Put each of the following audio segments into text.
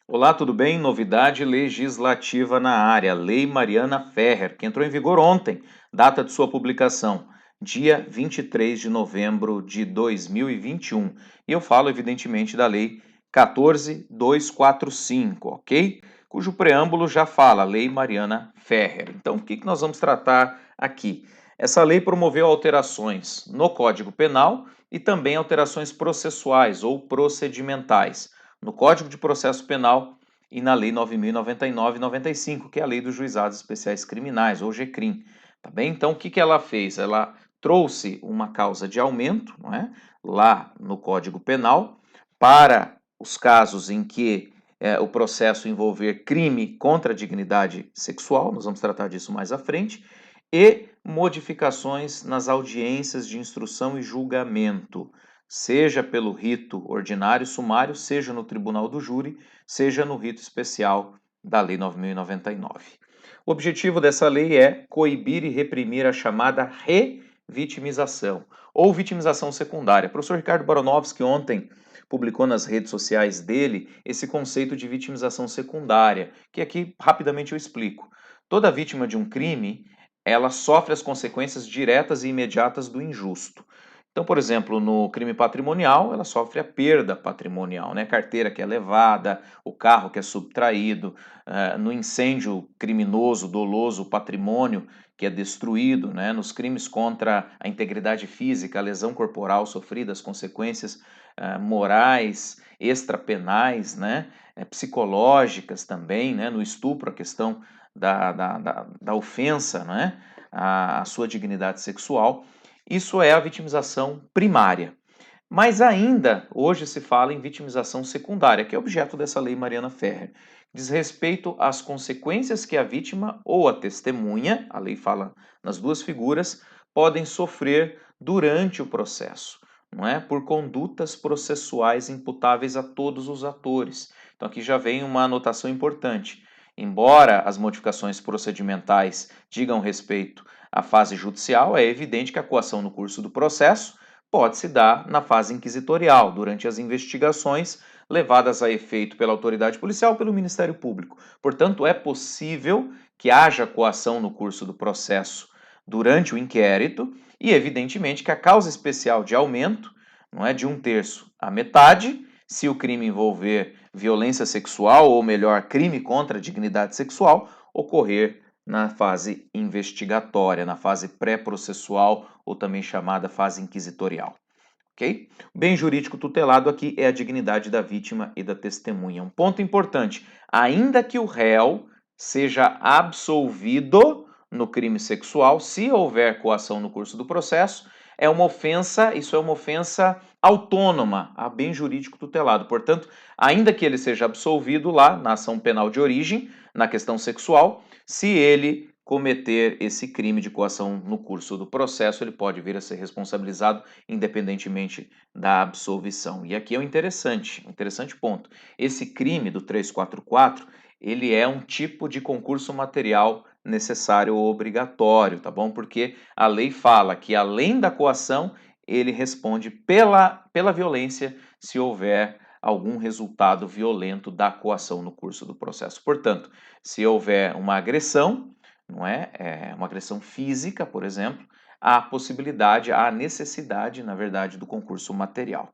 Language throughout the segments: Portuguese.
Olá, tudo bem? Novidade legislativa na área, Lei Mariana Ferrer, que entrou em vigor ontem, data de sua publicação, dia 23 de novembro de 2021. E eu falo, evidentemente, da Lei 14.245, ok? Cujo preâmbulo já fala, Lei Mariana Ferrer. Então, o que nós vamos tratar aqui? Essa lei promoveu alterações no Código Penal e também alterações processuais ou procedimentais no Código de Processo Penal e na Lei 9.099 e 95, que é a Lei dos Juizados Especiais Criminais, ou GCRIM. Tá bem? Então, o que ela fez? Ela trouxe uma causa de aumento, não é? Lá no Código Penal, para os casos em que o processo envolver crime contra a dignidade sexual, nós vamos tratar disso mais à frente, e modificações nas audiências de instrução e julgamento, seja pelo rito ordinário sumário, seja no tribunal do júri, seja no rito especial da Lei 9.099. O objetivo dessa lei é coibir e reprimir a chamada revitimização ou vitimização secundária. O professor Ricardo Baronovski ontem publicou nas redes sociais dele esse conceito de vitimização secundária, que aqui rapidamente eu explico. Toda vítima de um crime, ela sofre as consequências diretas e imediatas do injusto. Então, por exemplo, no crime patrimonial, ela sofre a perda patrimonial, né? Carteira que é levada, o carro que é subtraído, no incêndio criminoso, doloso, o patrimônio que é destruído, né? Nos crimes contra a integridade física, a lesão corporal sofrida, as consequências morais, extrapenais, né? Psicológicas também, né? No estupro, a questão da ofensa, né? A sua dignidade sexual. Isso é a vitimização primária. Mas ainda hoje se fala em vitimização secundária, que é objeto dessa lei Mariana Ferrer. Diz respeito às consequências que a vítima ou a testemunha, a lei fala nas duas figuras, podem sofrer durante o processo, não é? Por condutas processuais imputáveis a todos os atores. Então aqui já vem uma anotação importante. Embora as modificações procedimentais digam respeito à fase judicial, é evidente que a coação no curso do processo pode se dar na fase inquisitorial, durante as investigações levadas a efeito pela autoridade policial ou pelo Ministério Público. Portanto, é possível que haja coação no curso do processo durante o inquérito e, evidentemente, que a causa especial de aumento não é de 1/3 à metade, se o crime envolver violência sexual, ou melhor, crime contra a dignidade sexual, ocorrer na fase investigatória, na fase pré-processual ou também chamada fase inquisitorial. Ok? O bem jurídico tutelado aqui é a dignidade da vítima e da testemunha. Um ponto importante: ainda que o réu seja absolvido no crime sexual, se houver coação no curso do processo, é uma ofensa, isso é uma ofensa autônoma a bem jurídico tutelado. Portanto, ainda que ele seja absolvido lá na ação penal de origem, na questão sexual, se ele cometer esse crime de coação no curso do processo, ele pode vir a ser responsabilizado independentemente da absolvição. E aqui é um interessante ponto. Esse crime do 344, ele é um tipo de concurso material necessário ou obrigatório, tá bom? Porque a lei fala que além da coação, ele responde pela violência se houver algum resultado violento da coação no curso do processo. Portanto, se houver uma agressão, não é? Uma agressão física, por exemplo, há a possibilidade, há a necessidade, na verdade, do concurso material.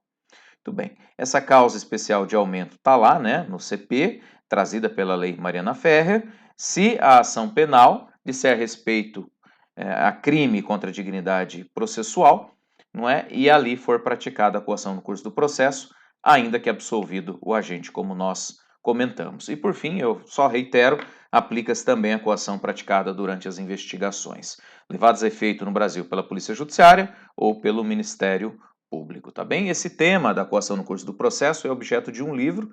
Muito bem. Essa causa especial de aumento está lá, né, no CP, trazida pela Lei Mariana Ferrer. Se a ação penal disser respeito a crime contra a dignidade processual, não é? E ali for praticada a coação no curso do processo, ainda que absolvido o agente, como nós comentamos. E por fim, eu só reitero, aplica-se também a coação praticada durante as investigações, levadas a efeito no Brasil pela Polícia Judiciária ou pelo Ministério Público, tá bem? Esse tema da coação no curso do processo é objeto de um livro,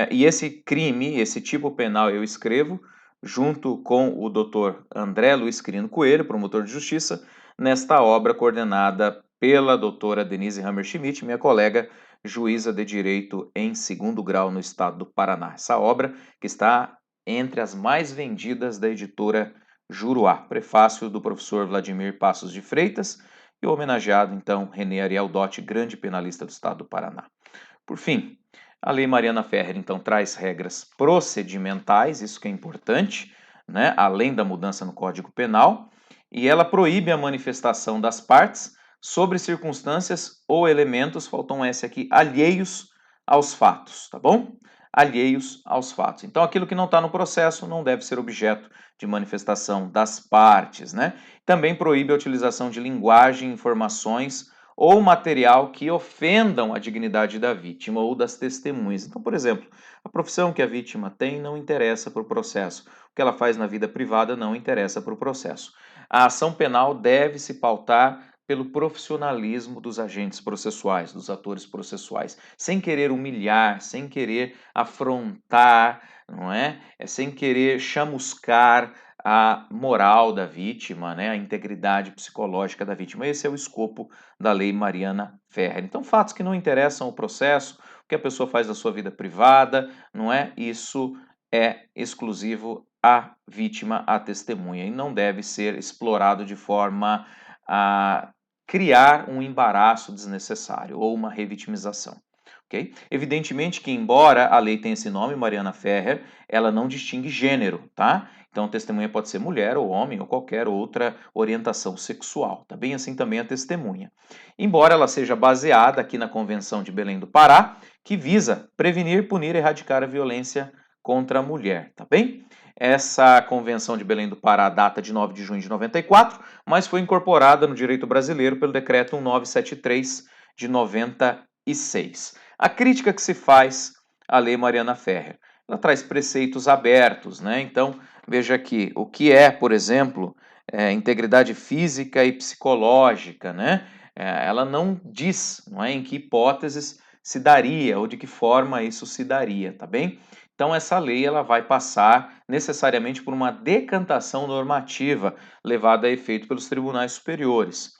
e esse crime, esse tipo penal eu escrevo junto com o Dr. André Luiz Quirino Coelho, promotor de justiça, nesta obra coordenada pela doutora Denise Hammerschmidt, minha colega juíza de direito em segundo grau no estado do Paraná. Essa obra que está entre as mais vendidas da editora Juruá, prefácio do professor Vladimir Passos de Freitas e o homenageado, então, René Ariel Dotti, grande penalista do estado do Paraná. Por fim, A Lei Mariana Ferrer, então, traz regras procedimentais, isso que é importante, né? Além da mudança no Código Penal, e ela proíbe a manifestação das partes sobre circunstâncias ou elementos, faltou um S aqui, alheios aos fatos, tá bom? Alheios aos fatos. Então, aquilo que não está no processo não deve ser objeto de manifestação das partes, né? Também proíbe a utilização de linguagem, informações ou material que ofendam a dignidade da vítima ou das testemunhas. Então, por exemplo, a profissão que a vítima tem não interessa para o processo. O que ela faz na vida privada não interessa para o processo. A ação penal deve se pautar pelo profissionalismo dos agentes processuais, dos atores processuais, sem querer humilhar, sem querer afrontar, não é? Sem querer chamuscar a moral da vítima, né? A integridade psicológica da vítima. Esse é o escopo da Lei Mariana Ferrer. Então, fatos que não interessam o processo, o que a pessoa faz da sua vida privada, não é? Isso é exclusivo à vítima, à testemunha, e não deve ser explorado de forma a criar um embaraço desnecessário ou uma revitimização. Okay? Evidentemente que, embora a lei tenha esse nome, Mariana Ferrer, ela não distingue gênero, tá? Então, a testemunha pode ser mulher ou homem ou qualquer outra orientação sexual, tá bem? Assim também a testemunha. Embora ela seja baseada aqui na Convenção de Belém do Pará, que visa prevenir, punir e erradicar a violência contra a mulher, tá bem? Essa Convenção de Belém do Pará data de 9 de junho de 94, mas foi incorporada no direito brasileiro pelo Decreto 1973 de 96. A crítica que se faz à Lei Mariana Ferrer, ela traz preceitos abertos, né? Então, veja aqui, o que é, por exemplo, integridade física e psicológica, né? Ela não diz, não é, em que hipóteses se daria ou de que forma isso se daria, tá bem? Então essa lei ela vai passar necessariamente por uma decantação normativa levada a efeito pelos tribunais superiores.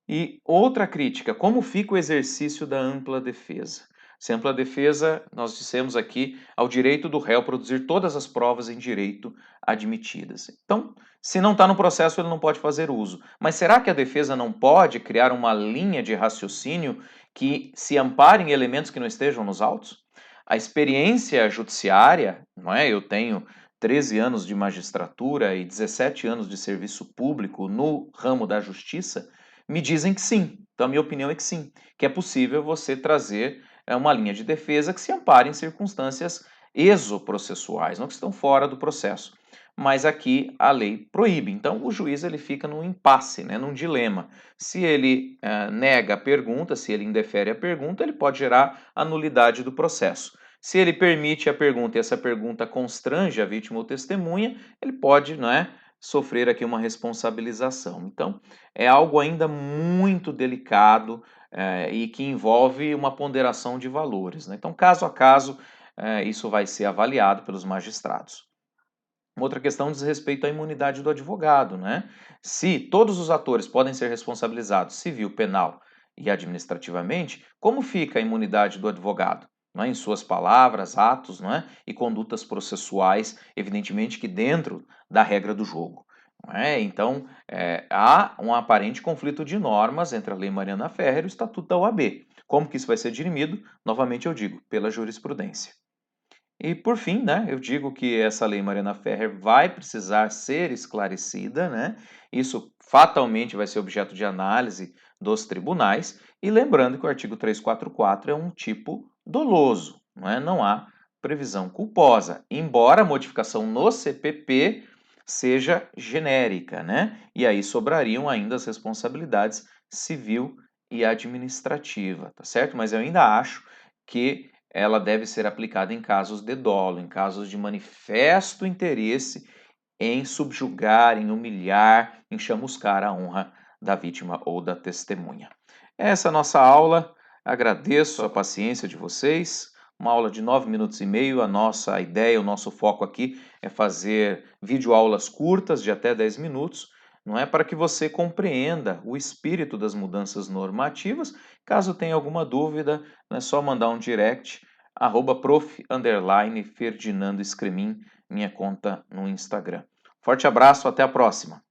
E outra crítica, como fica o exercício da ampla defesa? Se ampla defesa, nós dissemos aqui, ao direito do réu produzir todas as provas em direito admitidas. Então, se não está no processo, ele não pode fazer uso. Mas será que a defesa não pode criar uma linha de raciocínio que se ampare em elementos que não estejam nos autos? A experiência judiciária, não é? Eu tenho 13 anos de magistratura e 17 anos de serviço público no ramo da justiça, me dizem que sim. Então, a minha opinião é que sim, que é possível você trazer uma linha de defesa que se ampare em circunstâncias exoprocessuais, não que estão fora do processo. Mas aqui a lei proíbe. Então, o juiz ele fica num impasse, né, num dilema. Se ele nega a pergunta, se ele indefere a pergunta, ele pode gerar a nulidade do processo. Se ele permite a pergunta e essa pergunta constrange a vítima ou testemunha, ele pode, não é, sofrer aqui uma responsabilização. Então, é algo ainda muito delicado e que envolve uma ponderação de valores, né? Então, caso a caso, isso vai ser avaliado pelos magistrados. Uma outra questão diz respeito à imunidade do advogado, né? Se todos os atores podem ser responsabilizados civil, penal e administrativamente, como fica a imunidade do advogado? Não é? Em suas palavras, atos, não é? E condutas processuais, evidentemente que dentro da regra do jogo. Não é? Então, há um aparente conflito de normas entre a Lei Mariana Ferrer e o Estatuto da OAB. Como que isso vai ser dirimido? Novamente eu digo, pela jurisprudência. E por fim, né, eu digo que essa lei Mariana Ferrer vai precisar ser esclarecida, né? Isso fatalmente vai ser objeto de análise dos tribunais, e lembrando que o artigo 344 é um tipo doloso, não é? Não há previsão culposa, embora a modificação no CPP seja genérica, né? E aí sobrariam ainda as responsabilidades civil e administrativa, tá certo? Mas eu ainda acho que ela deve ser aplicada em casos de dolo, em casos de manifesto interesse em subjugar, em humilhar, em chamuscar a honra da vítima ou da testemunha. Essa é a nossa aula. Agradeço a paciência de vocês. Uma aula de 9 minutos e meio. A nossa ideia, o nosso foco aqui é fazer videoaulas curtas de até 10 minutos, não é, para que você compreenda o espírito das mudanças normativas. Caso tenha alguma dúvida, é só mandar um direct, @prof_Ferdinando Escremin, minha conta no Instagram. Forte abraço, até a próxima!